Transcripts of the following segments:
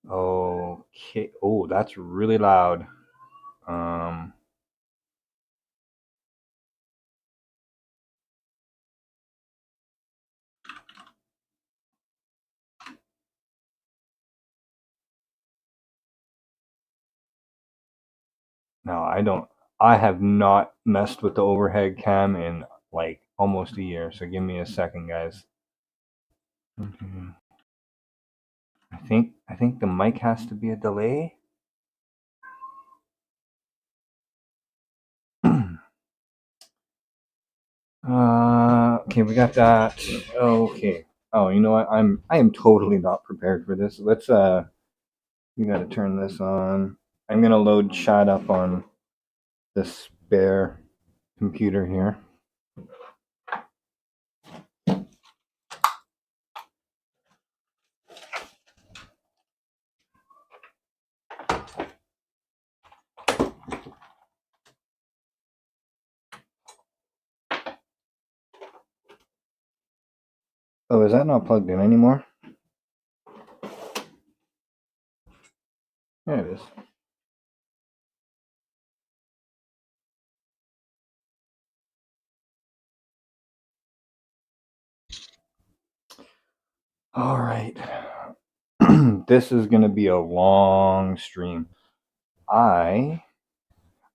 Okay. Oh, that's really loud. Um, no, I don't. I have not messed with the overhead cam in like almost a year. So give me a second, guys. Mhm. I think the mic has to be a delay. Okay, we got that. Okay. Oh, you know what? I am totally not prepared for this. We gotta turn this on. I'm gonna load chat up on the spare computer here. Oh, is that not plugged in anymore? There it is. All right. This is gonna be a long stream. I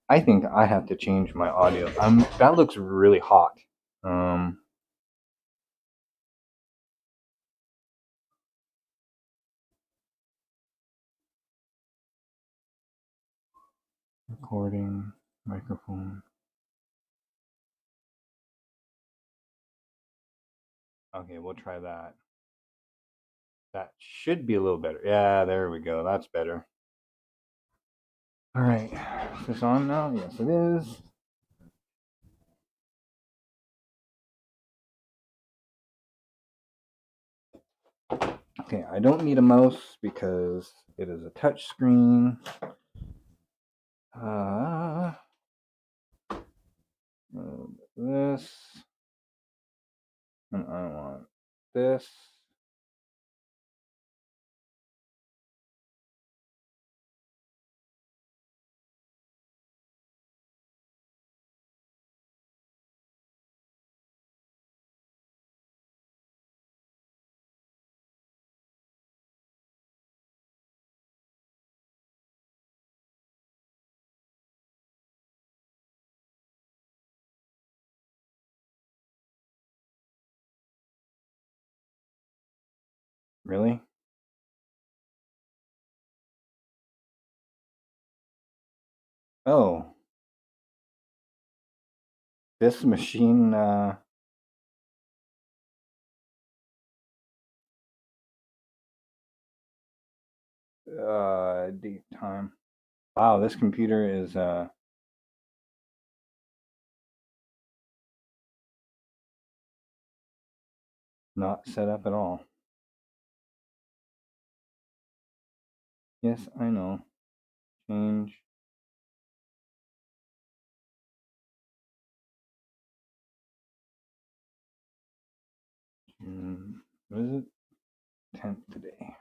I think I have to change my audio. That looks really hot. Um, Recording microphone. Okay, we'll try that. That should be a little better. Yeah, there we go. That's better. All right. Is this on now? Yes, it is. Okay, I don't need a mouse because it is a touch screen. This. And I want this. Really? Oh, this machine. Date time. Wow, this computer is not set up at all. Yes, I know. Change. What is it? 10th today.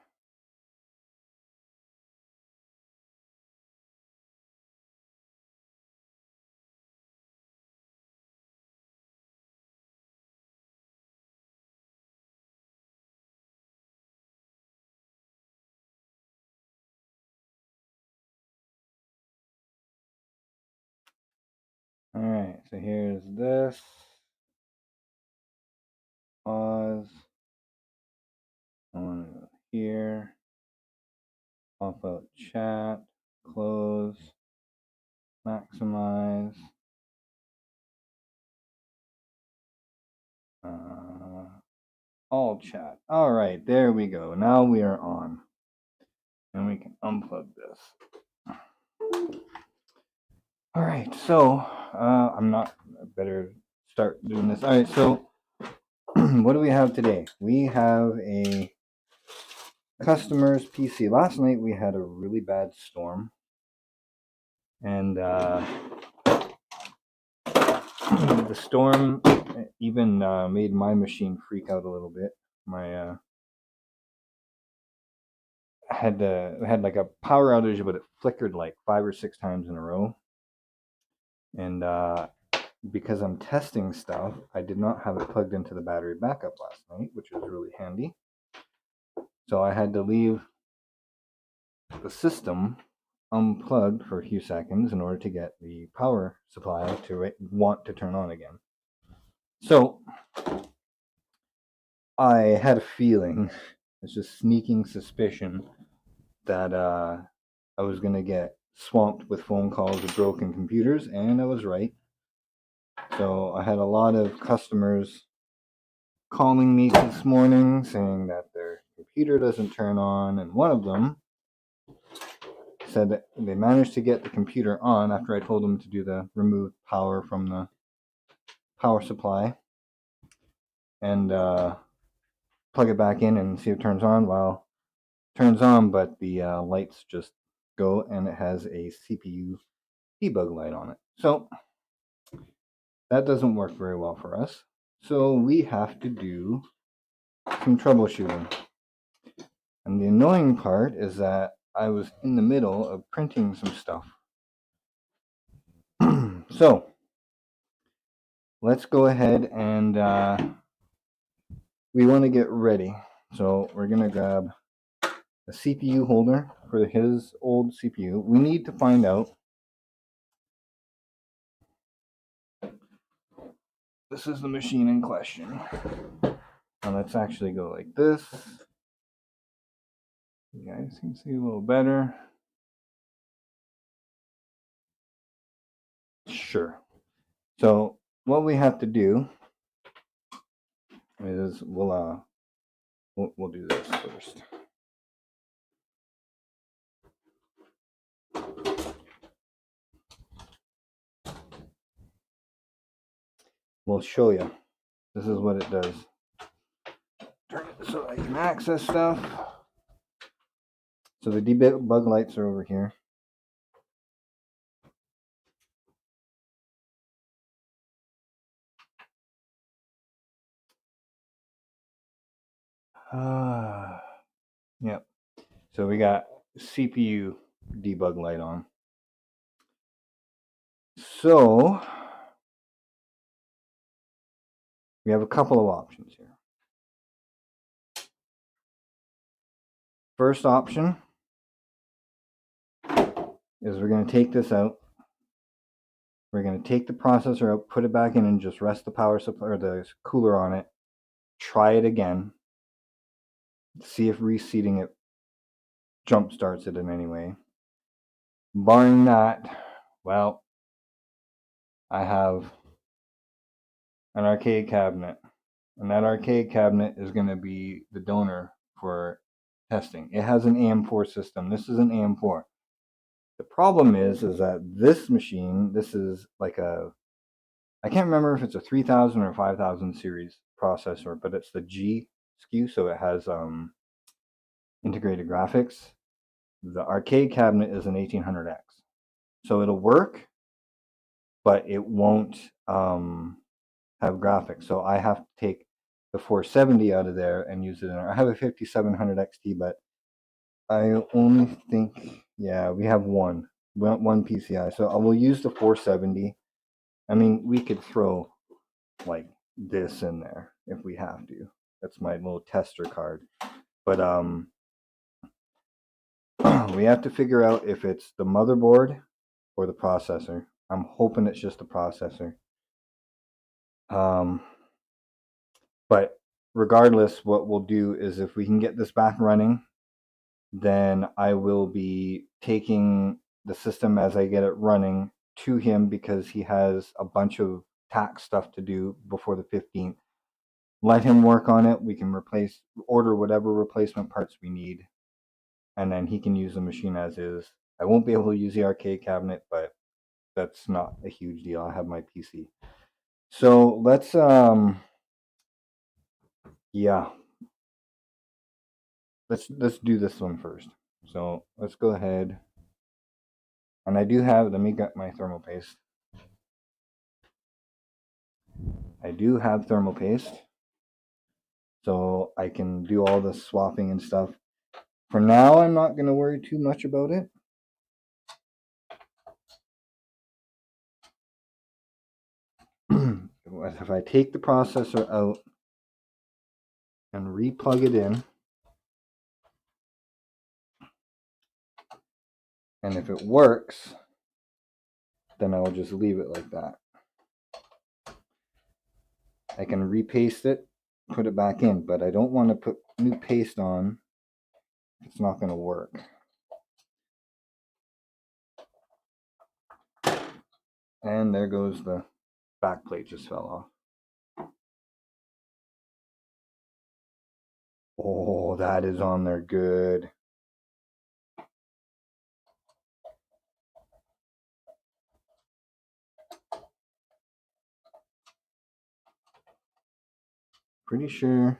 All right, so here's this. Pause. I want to go here. Pop out chat. Close. Maximize. All chat. All right, there we go. Now we are on. And we can unplug this. All right, so I better start doing this. All right, so what do we have today? We have a customer's PC. Last night we had a really bad storm, and the storm even made my machine freak out a little bit. My had like a power outage, but it flickered like 5 or 6 times in a row. And because I'm testing stuff, I did not have it plugged into the battery backup last night, which was really handy. So I had to leave the system unplugged for a few seconds in order to get the power supply to want to turn on again. So I had a feeling, it's just sneaking suspicion, that I was going to get swamped with phone calls of broken computers, and I was right. So I had a lot of customers calling me this morning saying that their computer doesn't turn on, and one of them said that they managed to get the computer on after I told them to do the remove power from the power supply and plug it back in and see if it turns on. Well, it turns on, but the lights just go, and it has a CPU debug light on it. So that doesn't work very well for us. So we have to do some troubleshooting. And the annoying part is that I was in the middle of printing some stuff. So let's go ahead and we want to get ready. So we're going to grab a CPU holder for his old CPU. We need to find out. This is the machine in question. And let's actually go like this. You guys can see a little better. Sure. So what we have to do is we'll do this first. We'll show you. This is what it does. Turn it so I can access stuff. So the debug lights are over here. Yep. So we got CPU debug light on. So we have a couple of options here. First option is we're going to take this out. We're going to take the processor out, put it back in, and just rest the power supply or the cooler on it. Try it again. See if reseating it jump starts it in any way. Barring that, well, I have an arcade cabinet, and that arcade cabinet is going to be the donor for testing. It has an AM4 system. This is an AM4. The problem is that this machine, this is like I can't remember if it's a 3000 or 5000 series processor, but it's the G SKU, so it has integrated graphics. The arcade cabinet is an 1800X, so it'll work, but it won't have graphics. So I have to take the 470 out of there and use it in. I have a 5700 XT, but I only think, yeah, we have one PCI. So I will use the 470. I mean, we could throw like this in there if we have to. That's my little tester card. But we have to figure out if it's the motherboard or the processor. I'm hoping it's just the processor. But regardless, what we'll do is if we can get this back running, then I will be taking the system as I get it running to him because he has a bunch of tax stuff to do before the 15th. Let him work on it. We can order whatever replacement parts we need, and then he can use the machine as is. I won't be able to use the arcade cabinet, but that's not a huge deal. I have my PC. So let's yeah. Let's do this one first. So let's go ahead. And I do have, let me get my thermal paste. I do have thermal paste. So I can do all the swapping and stuff. For now, I'm not going to worry too much about it. If I take the processor out and re-plug it in, and if it works, then I will just leave it like that. I can repaste it, put it back in, but I don't want to put new paste on. It's not going to work. And there goes the back plate, just fell off. Oh, that is on there good. Pretty sure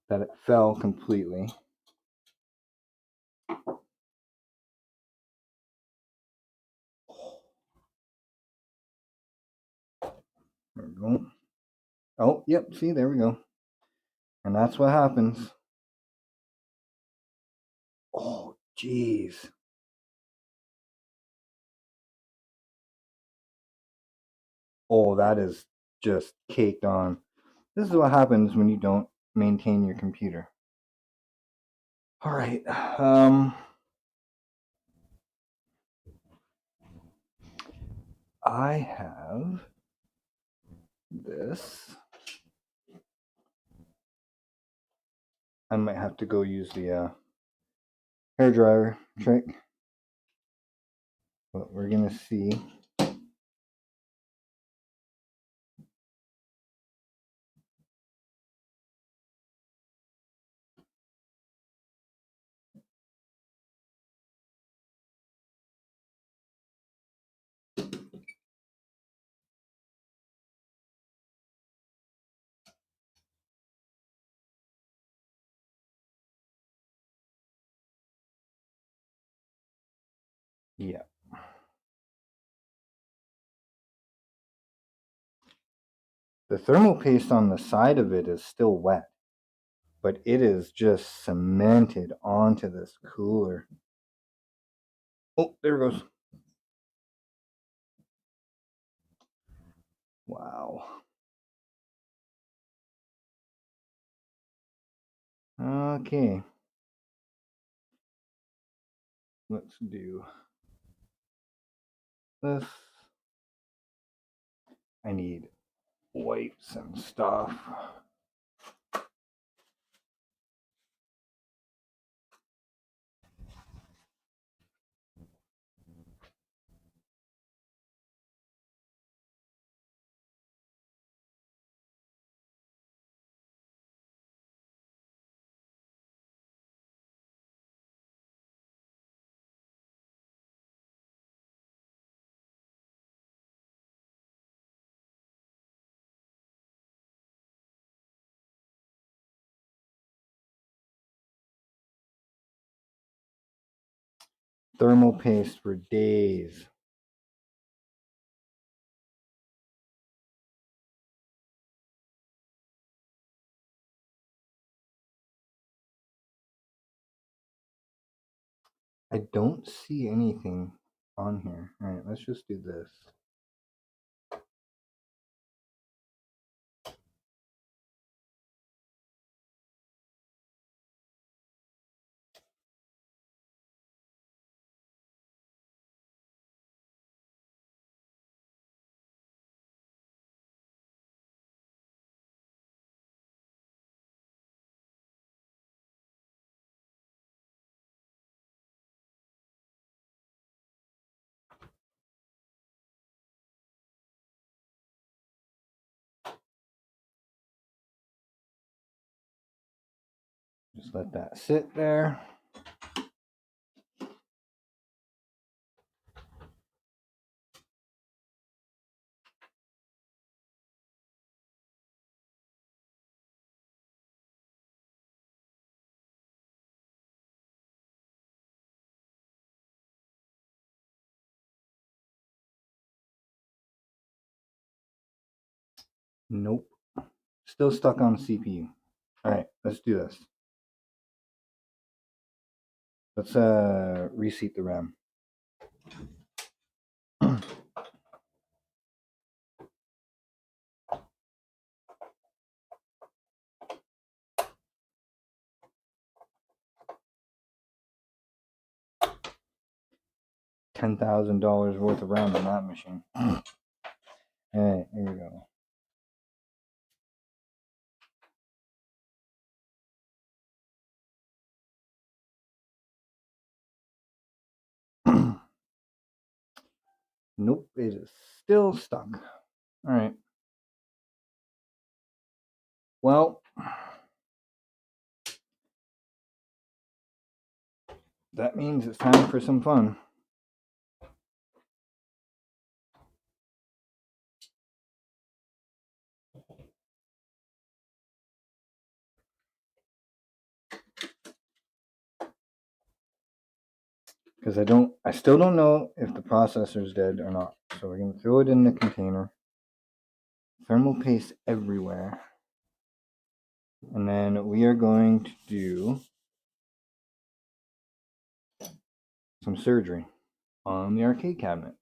that it fell completely. There we go. Oh, yep, see, there we go. And that's what happens. Oh, jeez. Oh, that is just caked on. This is what happens when you don't maintain your computer. All right. I have this. I might have to go use the hair dryer trick, but we're gonna see. Yeah. The thermal paste on the side of it is still wet, but it is just cemented onto this cooler. Oh, there it goes. Wow. Okay. Let's do this. I need wipes and stuff. Thermal paste for days. I don't see anything on here. All right, let's just do this. Just let that sit there. Nope. Still stuck on CPU. All right, let's do this. Let's reseat the RAM. $10,000 worth of RAM on that machine. Alright, here we go. Nope, it is still stuck. Alright. Well, that means it's time for some fun. Because I still don't know if the processor's dead or not. So we're going to throw it in the container. Thermal paste everywhere. And then we are going to do some surgery on the arcade cabinet,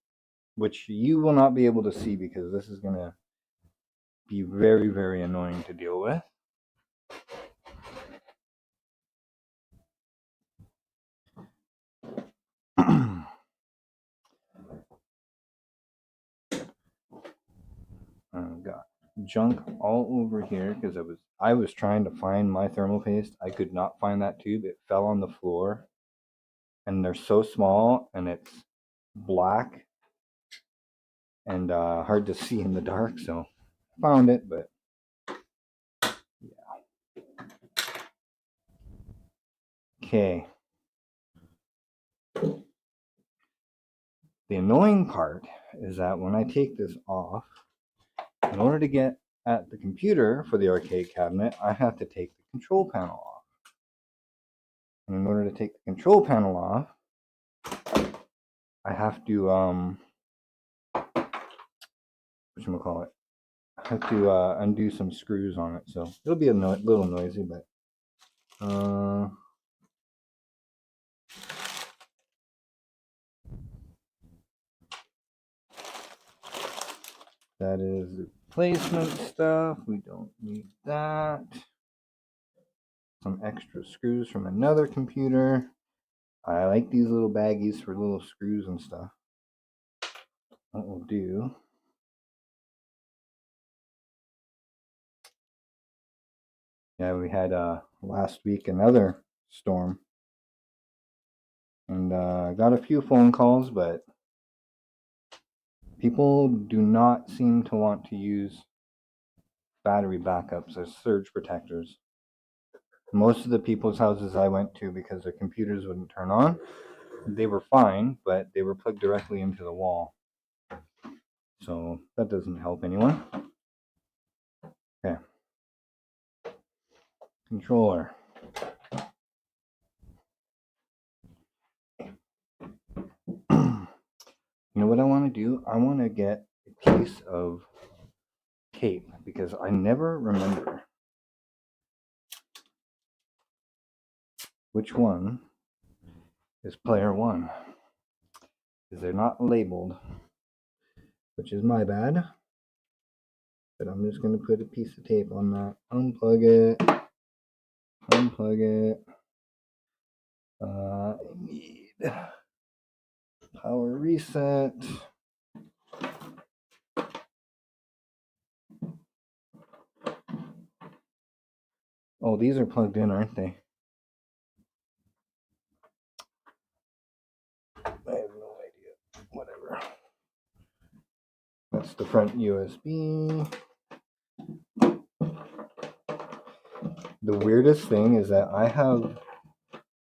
which you will not be able to see because this is going to be very, very annoying to deal with. Got junk all over here because I was trying to find my thermal paste. I could not find that tube. It fell on the floor, and they're so small, and it's black and hard to see in the dark. So I found it, but yeah. Okay. The annoying part is that when I take this off, in order to get at the computer for the arcade cabinet, I have to take the control panel off. And in order to take the control panel off, I have to whatchamacallit, I have to undo some screws on it. So it'll be a little noisy, but that is the replacement stuff. We don't need that. Some extra screws from another computer. I like these little baggies for little screws and stuff. What we'll do, yeah, we had last week another storm, and got a few phone calls, but people do not seem to want to use battery backups as surge protectors. Most of the people's houses I went to, because their computers wouldn't turn on, they were fine, but they were plugged directly into the wall. So that doesn't help anyone. Okay. Controller. You know what I want to do? I want to get a piece of tape because I never remember which one is player one, because they're not labeled, which is my bad. But I'm just going to put a piece of tape on that. Unplug it. I need power reset. Oh, these are plugged in, aren't they? I have no idea. Whatever. That's the front USB. The weirdest thing is that I have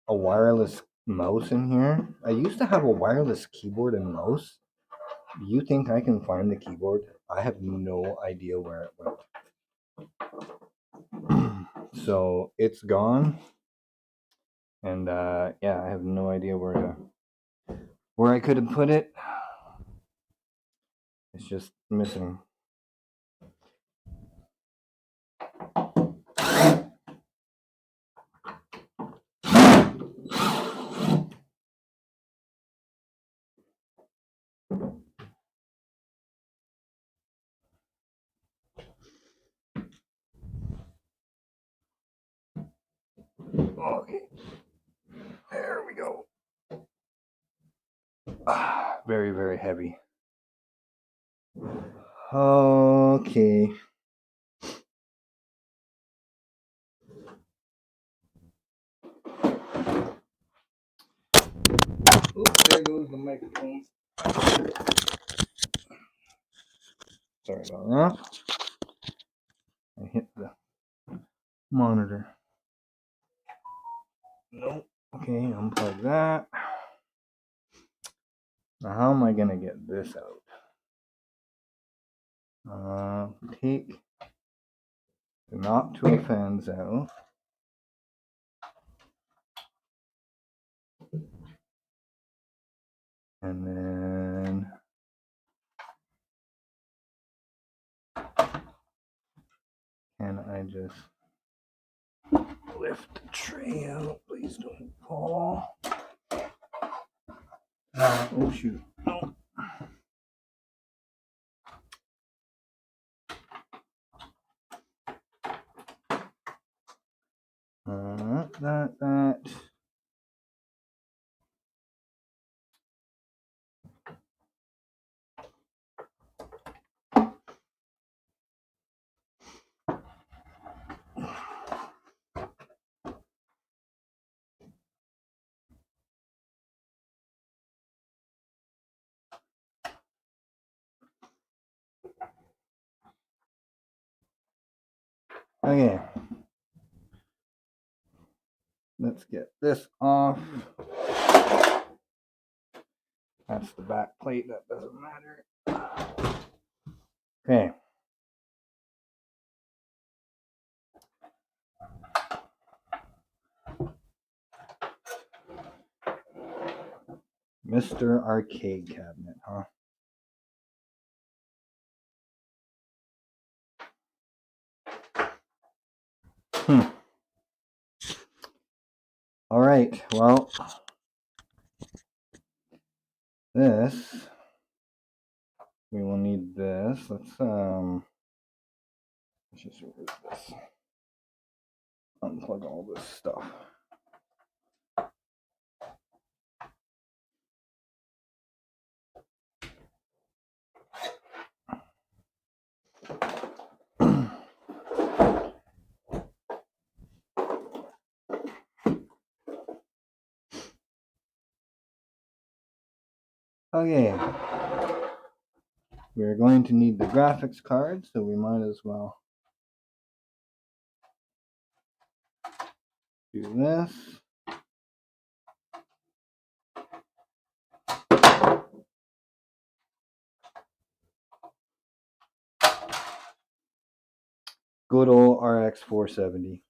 a wireless mouse in here. I used to have a wireless keyboard and mouse. Do you think I can find the keyboard? I have no idea where it went. So it's gone. And yeah, I have no idea where I could have put it. It's just missing. Okay, there we go. Very, very heavy. Okay. Oops, there goes the microphone. Sorry about that. I hit the monitor. Nope. Okay, unplug that. Now, how am I going to get this out? Take the not to offends out. And then can I just lift the tray out? Please don't fall. Oh shoot. No. That. Okay. Let's get this off. That's the back plate. That doesn't matter. Okay. Mr. Arcade Cabinet, huh? All right. Well, this we will need this. Let's just remove this. Unplug all this stuff. Okay. We're going to need the graphics card, so we might as well do this. Good old RX 470.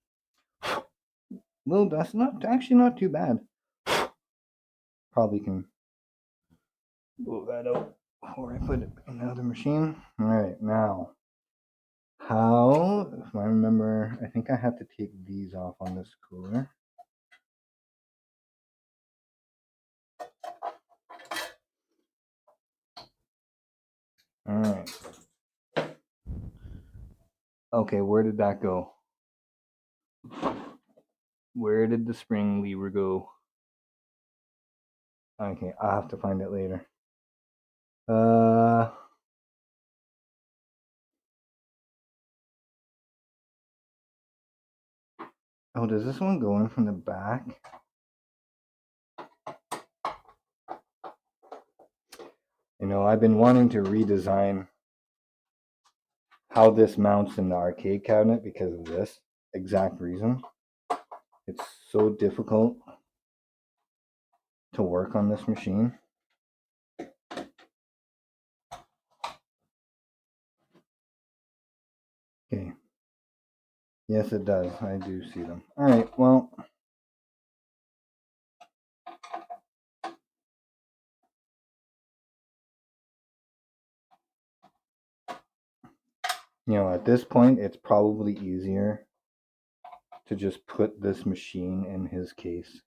Well, that's actually not too bad. Probably can blow that out before I put it in the other machine. All right, now how? If I remember, I think I have to take these off on this cooler. All right. Okay, where did that go? Where did the spring lever go? Okay, I'll have to find it later. Oh, does this one go in from the back? You know, I've been wanting to redesign how this mounts in the arcade cabinet because of this exact reason. It's so difficult to work on this machine. Okay. Yes, it does. I do see them. All right, well. You know, at this point, it's probably easier to just put this machine in his case.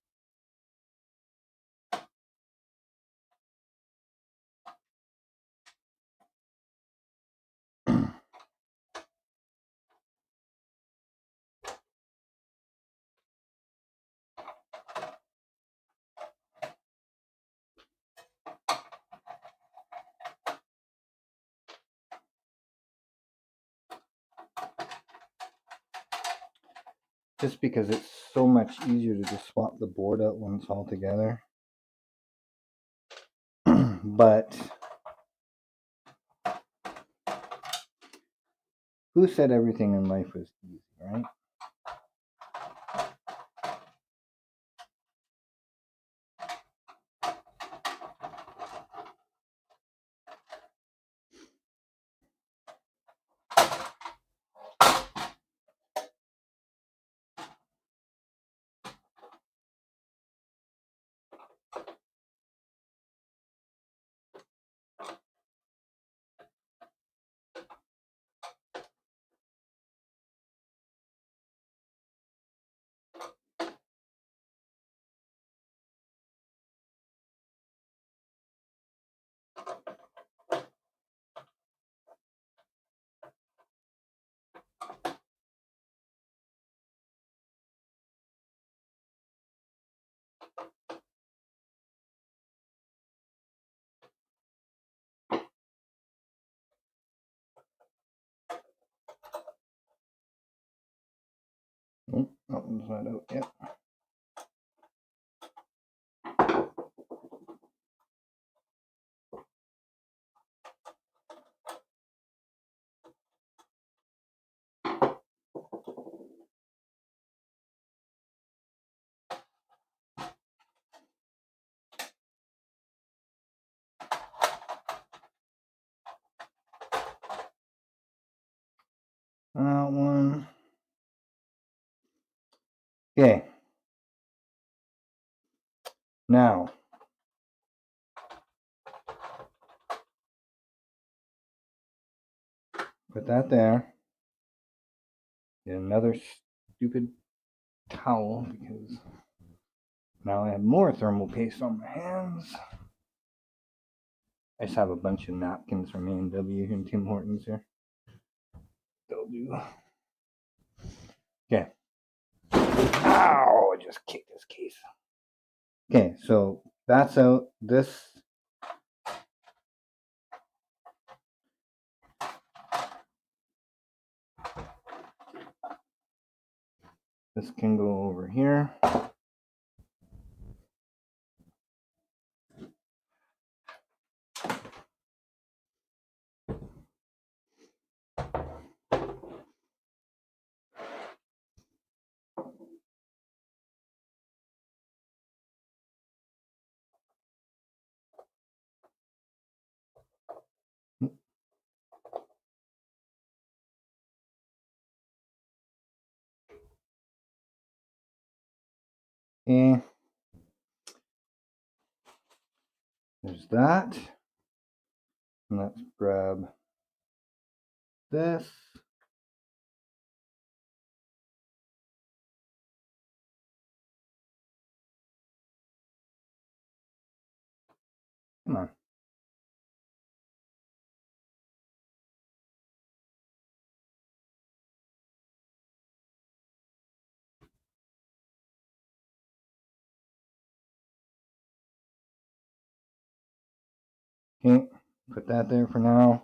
just because it's so much easier to just swap the board out when it's all together. But who said everything in life was easy, right? Oh, that one's not out yet. That one. Okay. Now, put that there. Get another stupid towel because now I have more thermal paste on my hands. I just have a bunch of napkins from A&W and Tim Hortons here. They'll do. Okay. Ow! I just kicked this case. Okay, so that's out. This can go over here. Okay. There's that. And let's grab this. Come on. Okay, put that there for now.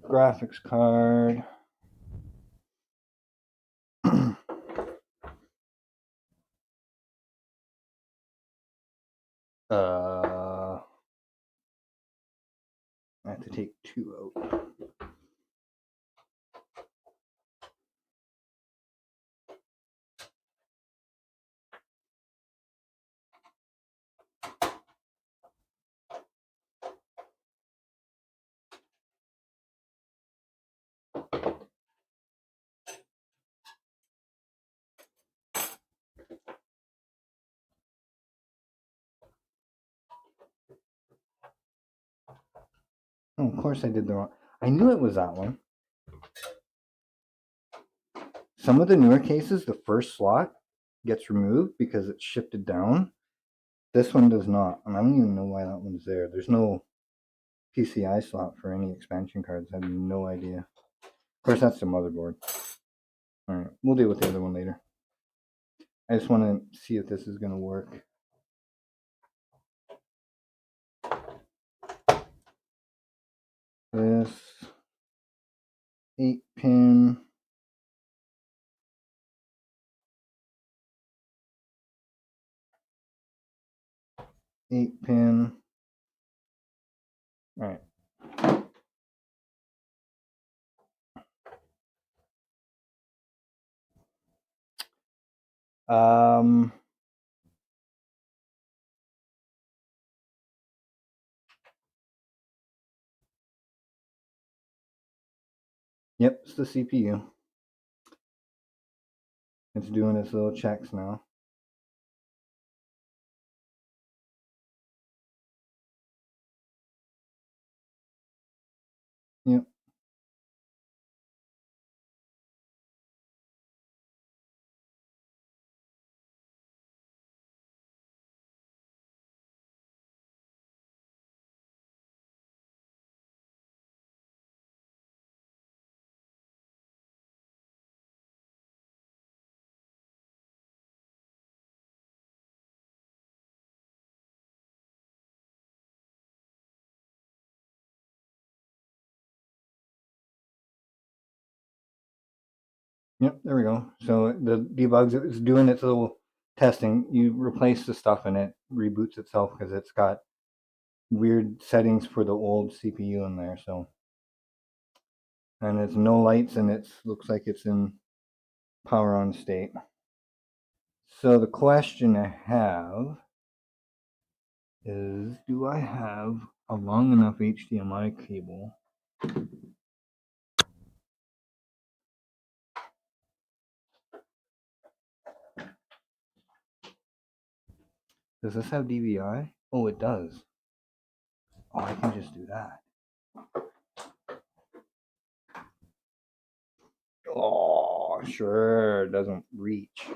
Graphics card. I have to take 2 out. Oh, of course I did the wrong. I knew it was that one. Some of the newer cases, the first slot gets removed because it's shifted down. This one does not, and I don't even know why that one's there. There's no PCI slot for any expansion cards. I have no idea. Of course, that's the motherboard. All right, we'll deal with the other one later. I just want to see if this is going to work. This 8-pin 8-pin. All right. Yep, it's the CPU. It's doing its little checks now. Yep. Yep, there we go. So the debugs, it's doing its little testing. You replace the stuff and it reboots itself because it's got weird settings for the old CPU in there. So, and it's no lights and it looks like it's in power on state. So the question I have is, do I have a long enough HDMI cable? Does this have DVI? Oh, it does. Oh, I can just do that. Oh, sure, it doesn't reach.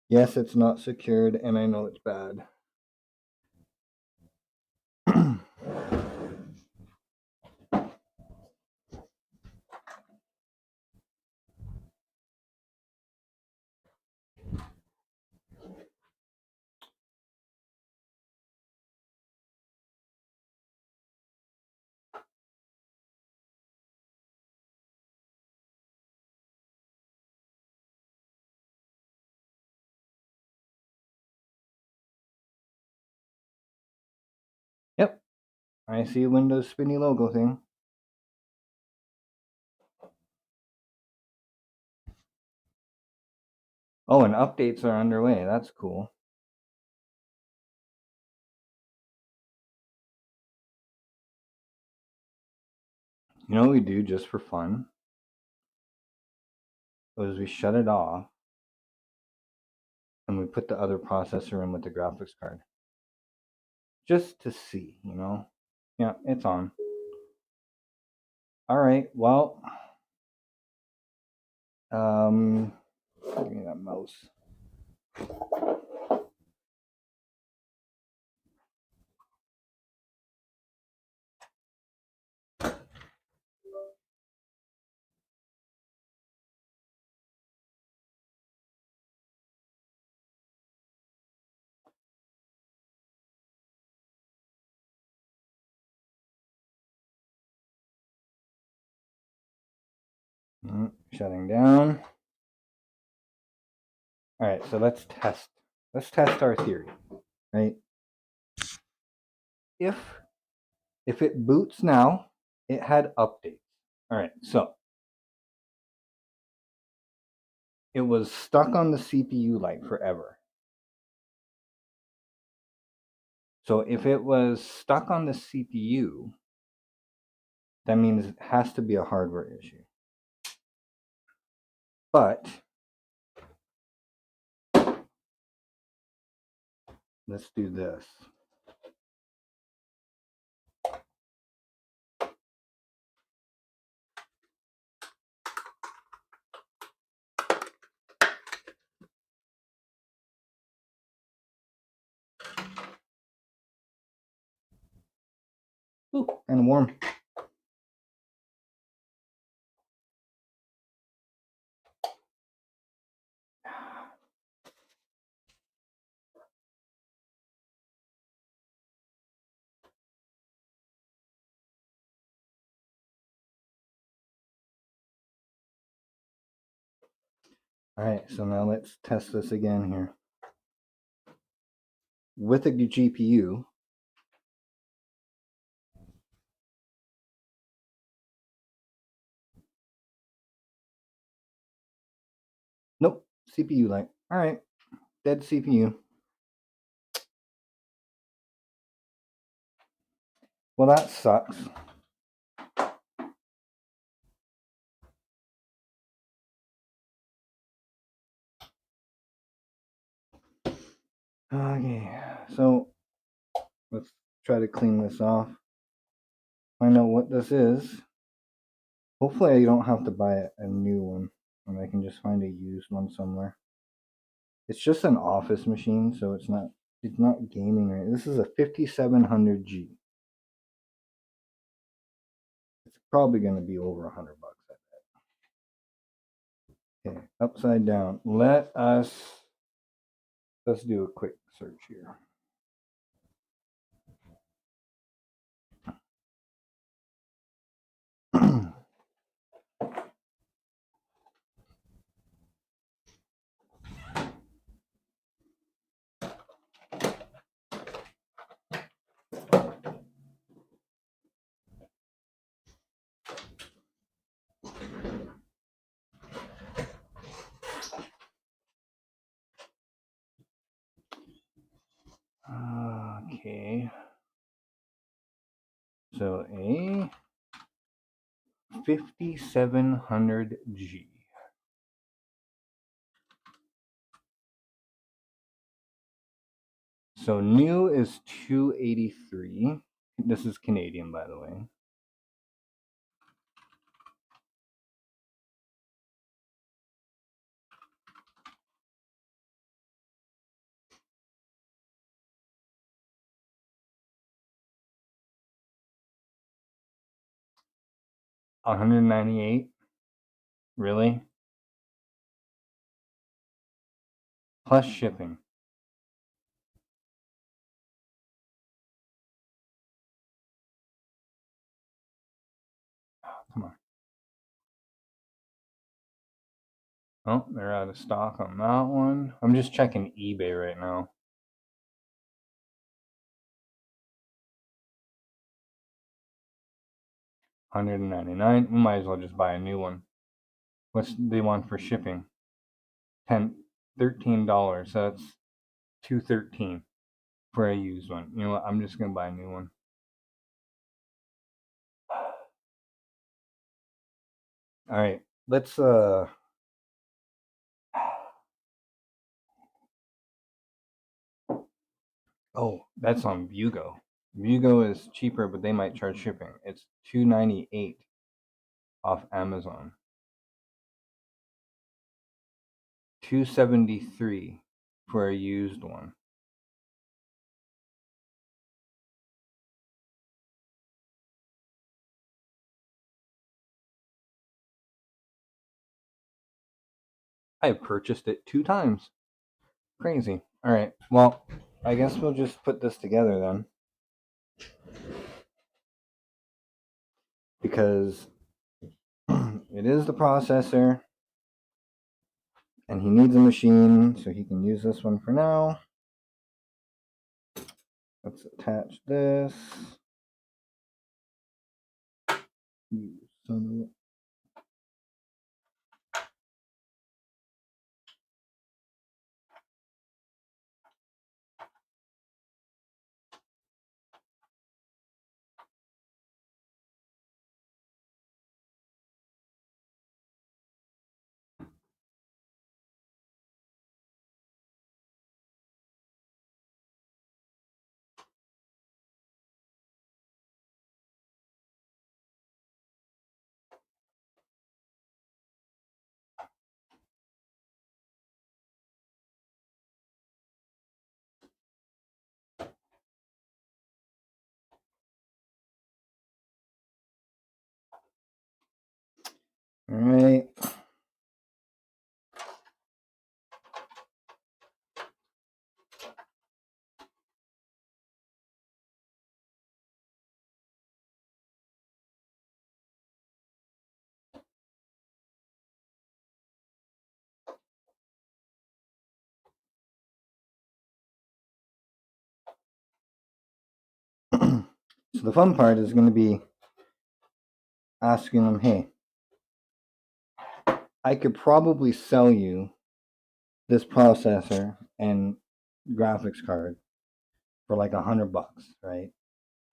Yes, it's not secured, and I know it's bad. Yep, I see a Windows spinny logo thing. Oh, and updates are underway. That's cool. You know what we do just for fun? Was we shut it off and we put the other processor in with the graphics card. Just to see, you know? Yeah, it's on. All right, well, give me that mouse. Shutting down. All right, so let's test. Let's test our theory, right? If it boots now, it had updates. All right, so it was stuck on the CPU light forever. So if it was stuck on the CPU, that means it has to be a hardware issue. But let's do this. Ooh, kind of warm. All right, so now let's test this again here. With a GPU, nope, CPU light. All right, dead CPU. Well, that sucks. Okay, so let's try to clean this off. Find out what this is. Hopefully I don't have to buy a new one and I can just find a used one somewhere. It's just an office machine, so it's not gaming, right? This is a 5700G. It's probably going to be over $100, I bet. Okay, upside down. Let's do a quick search here. Okay. So a 5700G. So new is 283. This is Canadian, by the way. $198. Really? Plus shipping. Come on. Oh, they're out of stock on that one. I'm just checking eBay right now. $199. We might as well just buy a new one. What's they want for shipping? $13. So that's $213 for a used one. You know what? I'm just gonna buy a new one. All right, let's oh, that's on Vugo. Vugo is cheaper, but they might charge shipping. It's $298 off Amazon. $273 for a used one. I purchased it 2 times. Crazy. All right. Well, I guess we'll just put this together then. Because it is the processor. And he needs a machine, so he can use this one for now. Let's attach this. You son of a... So the fun part is going to be asking them, hey, I could probably sell you this processor and graphics card for like $100, right?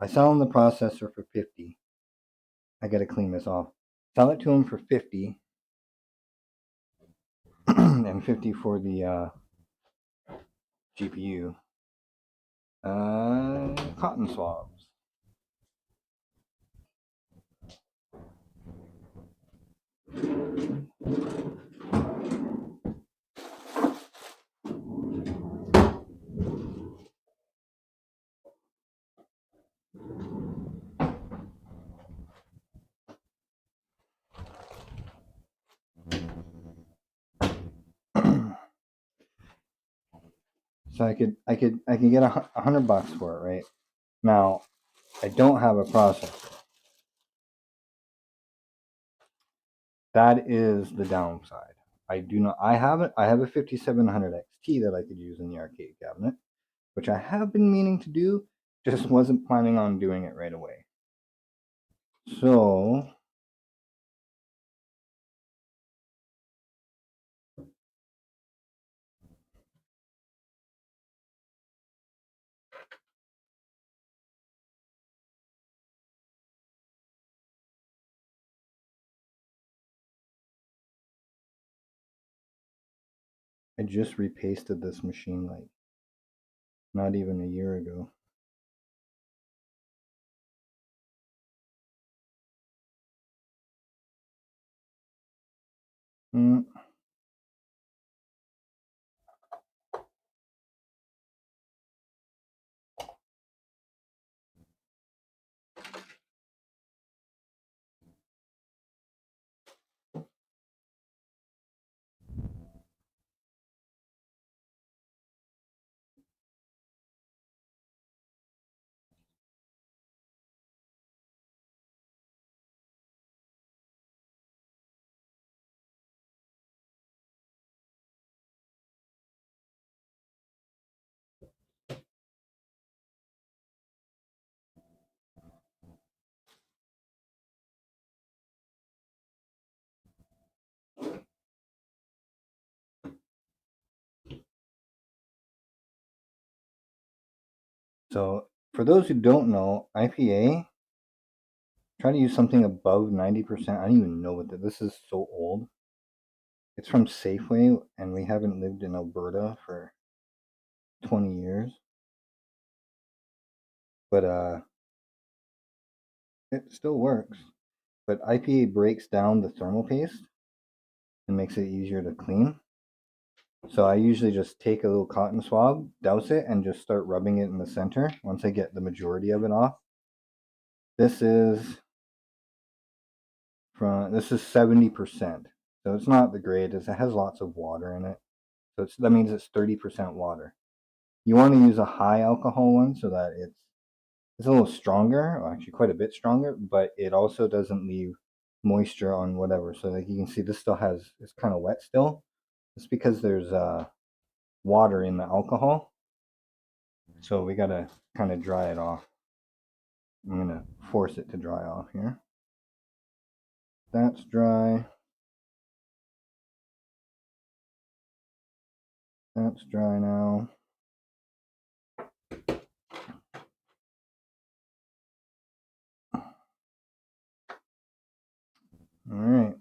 I sell them the processor for 50. I got to clean this off. Sell it to them for 50 and 50 for the GPU. Cotton swabs. So I could get $100 for it, right? Now, I don't have a processor. That is the downside. I do not. I have it. I have a 5700 XT that I could use in the arcade cabinet, which I have been meaning to do. Just wasn't planning on doing it right away. So I just repasted this machine like not even a year ago. Mm. So for those who don't know, IPA, try to use something above 90%. I don't even know what this is so old. It's from Safeway, and we haven't lived in Alberta for 20 years. But it still works. But IPA breaks down the thermal paste and makes it easier to clean. So I usually just take a little cotton swab, douse it, and just start rubbing it in the center once I get the majority of it off. This is 70%. So it's not the greatest. It has lots of water in it. So that means it's 30% water. You want to use a high alcohol one so that it's a little stronger, or actually quite a bit stronger, but it also doesn't leave moisture on whatever. So like you can see this still it's kind of wet still. It's because there's water in the alcohol. So we gotta kind of dry it off. I'm gonna force it to dry off here. That's dry. That's dry now. All right.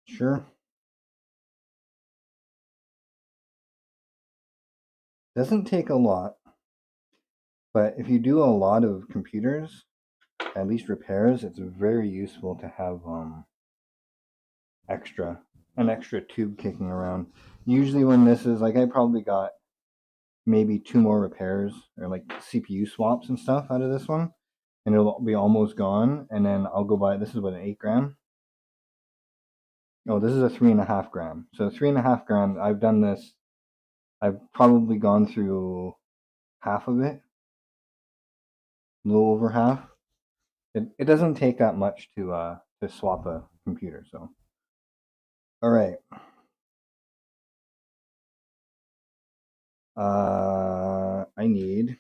Sure. Doesn't take a lot, but if you do a lot of computers, at least repairs, it's very useful to have an extra tube kicking around. Usually when this is like I probably got maybe 2 more repairs or like CPU swaps and stuff out of this one, and it'll be almost gone. And then I'll go buy this is what, an 8 gram. Oh, this is a 3.5 gram. So 3.5 grams. I've done this. I've probably gone through half of it, a little over half. It doesn't take that much to swap a computer, so All right. I need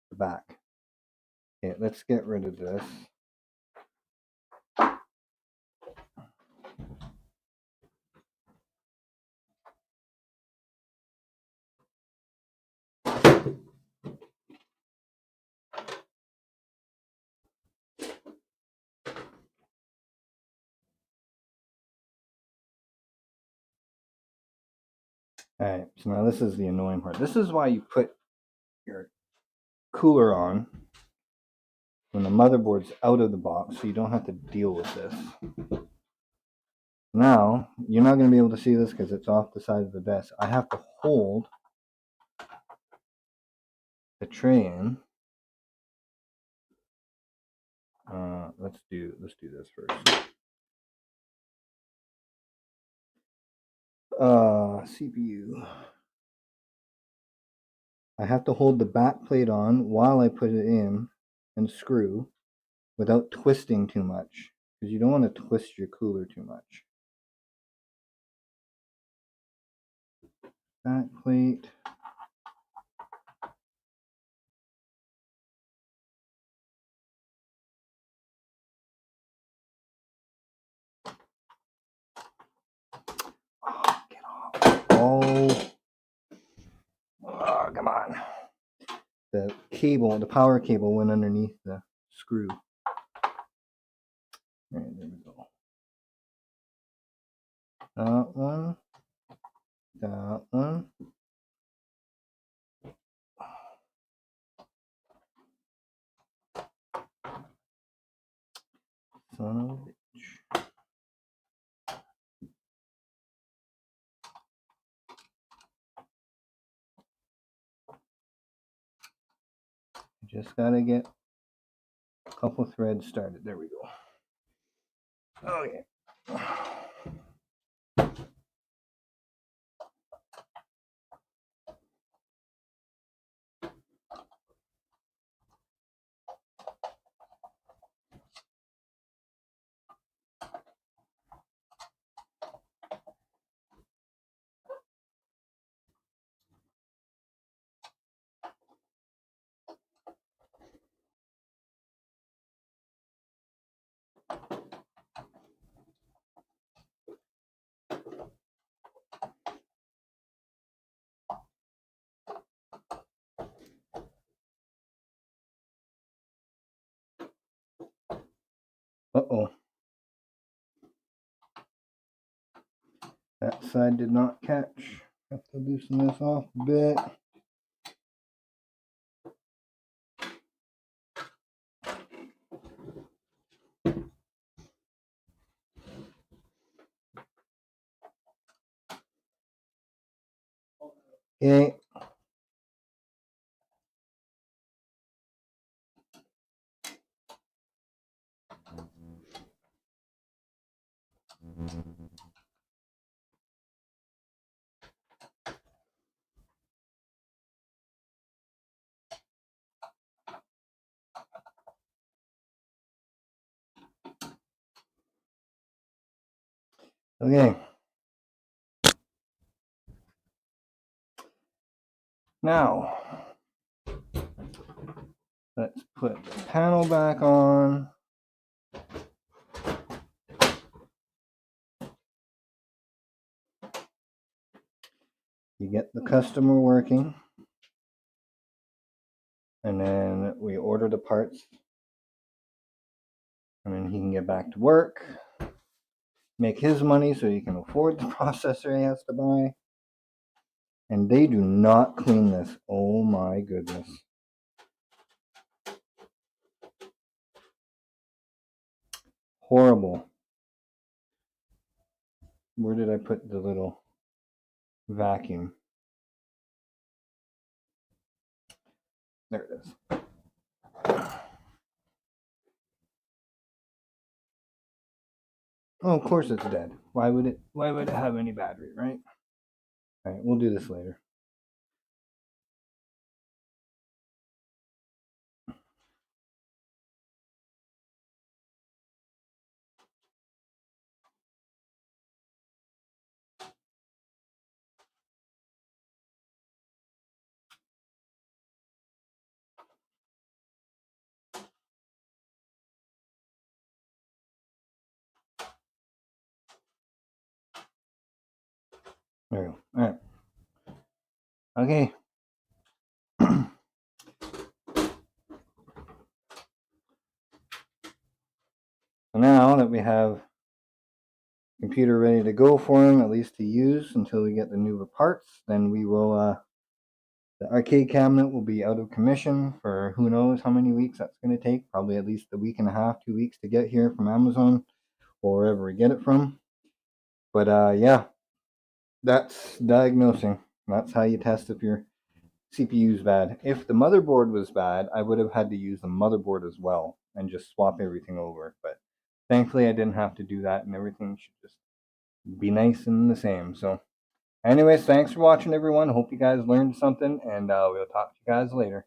the back. Okay, let's get rid of this. All right, so now this is the annoying part. This is why you put your cooler on when the motherboard's out of the box, so you don't have to deal with this. Now, you're not going to be able to see this because it's off the side of the desk. I have to hold the tray in. Let's do this first. CPU. I have to hold the back plate on while I put it in and screw without twisting too much, because you don't want to twist your cooler too much. Back plate. Oh, get off. Oh, come on. The cable, the power cable went underneath the screw. All right, there we go. That one. That one. Son of a bitch. Just gotta get a couple threads started. There we go. Okay. Uh-oh. That side did not catch. Have to loosen this off a bit. Okay. Okay. Now, let's put the panel back on. You get the customer working, and then we order the parts, and then he can get back to work, make his money so he can afford the processor he has to buy. And they do not clean this. Oh my goodness. Horrible. Where did I put the little vacuum? There it is. Oh, of course it's dead. Why would it have any battery, right? All right, we'll do this later. There we go. All right. Okay. So now that we have the computer ready to go for him, at least to use until we get the newer parts, then we will, the arcade cabinet will be out of commission for who knows how many weeks that's going to take. Probably at least a week and a half, 2 weeks to get here from Amazon or wherever we get it from. But yeah, that's diagnosing. That's how you test if your CPU is bad. If the motherboard was bad, I would have had to use the motherboard as well and just swap everything over. But thankfully, I didn't have to do that, and everything should just be nice and the same. So, anyways, thanks for watching, everyone. Hope you guys learned something, and we'll talk to you guys later.